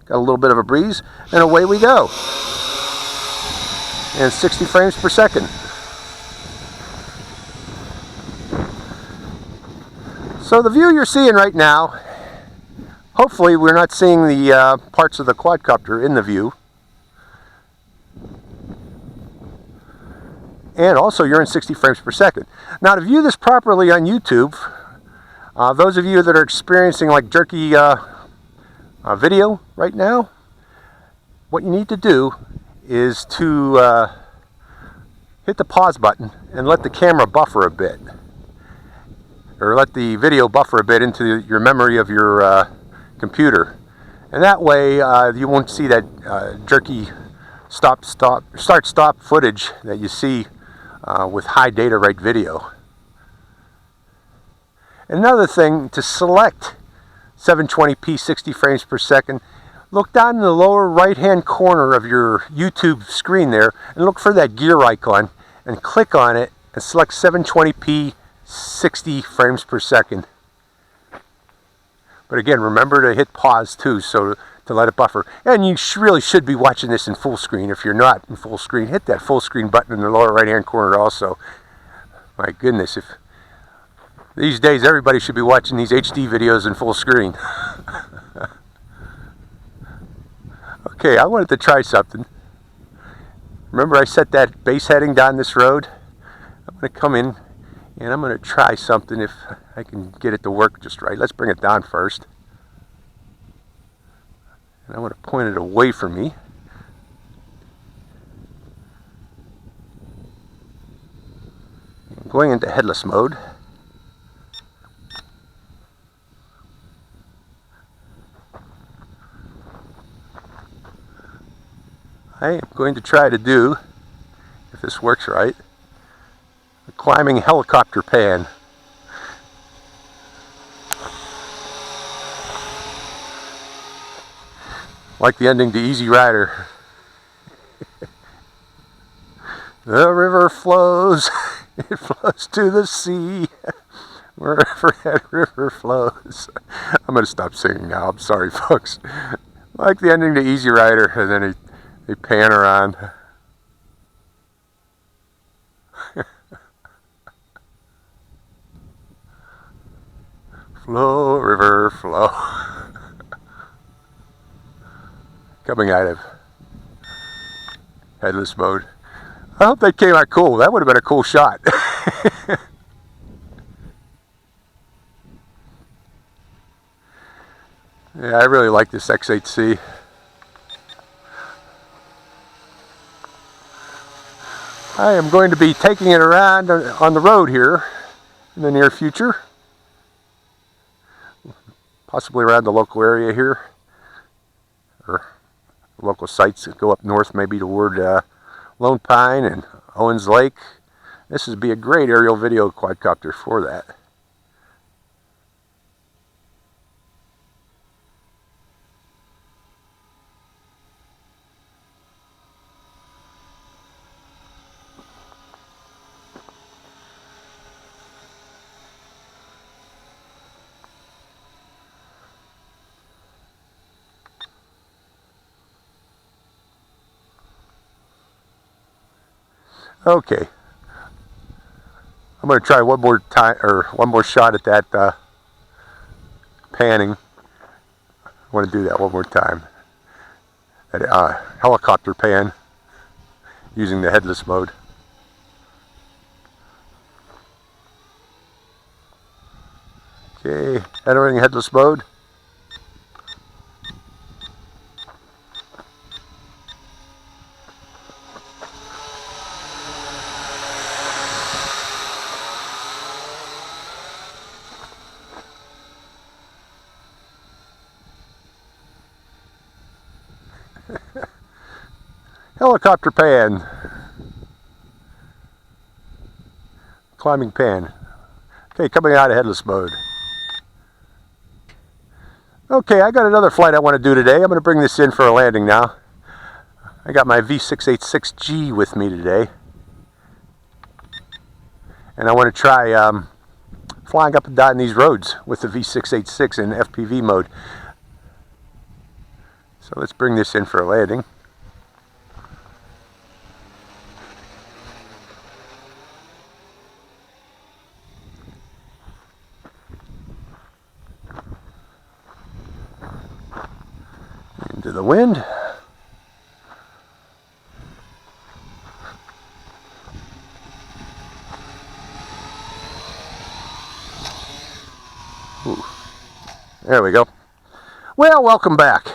Got a little bit of a breeze, and away we go. And 60 frames per second. So the view you're seeing right now, hopefully we're not seeing the parts of the quadcopter in the view. And also you're in 60 frames per second. Now to view this properly on YouTube, those of you that are experiencing like jerky video right now, what you need to do is to hit the pause button and let the camera buffer a bit. Or let the video buffer a bit into your memory of your computer. And that way you won't see that jerky start-stop footage that you see with high data rate video. Another thing, to select 720p 60 frames per second, look down in the lower right hand corner of your YouTube screen there and look for that gear icon and click on it and select 720p 60 frames per second. But again, remember to hit pause too, so to let it buffer. And you really should be watching this in full screen. If you're not in full screen, hit that full screen button in the lower right hand corner also. My goodness, if these days everybody should be watching these HD videos in full screen. Okay, I wanted to try something. Remember I set that base heading down this road? I'm going to come in and I'm going to try something if I can get it to work just right. Let's bring it down first. And I want to point it away from me. I'm going into headless mode. I am going to try to do, if this works right, a climbing helicopter pan. Like the ending to Easy Rider. The river flows, it flows to the sea, wherever that river flows. I'm going to stop singing now, I'm sorry folks. Like the ending to Easy Rider, and then they pan around. Flow, river, flow. Coming out of headless mode. I hope that came out cool. That would have been a cool shot. Yeah, I really like this X8C. I am going to be taking it around on the road here in the near future. Possibly around the local area here. Or local sites that go up north, maybe toward Lone Pine and Owens Lake. This would be a great aerial video quadcopter for that. Okay, I'm going to try one more time, or one more shot at that panning. I want to do that one more time. That helicopter pan using the headless mode. Okay, entering headless mode. Helicopter pan. Climbing pan. Okay, coming out of headless mode. Okay, I got another flight I want to do today. I'm going to bring this in for a landing now. I got my V686G with me today. And I want to try flying up and down these roads with the V686 in FPV mode. So let's bring this in for a landing. Into the wind. Ooh. There we go. Well, welcome back.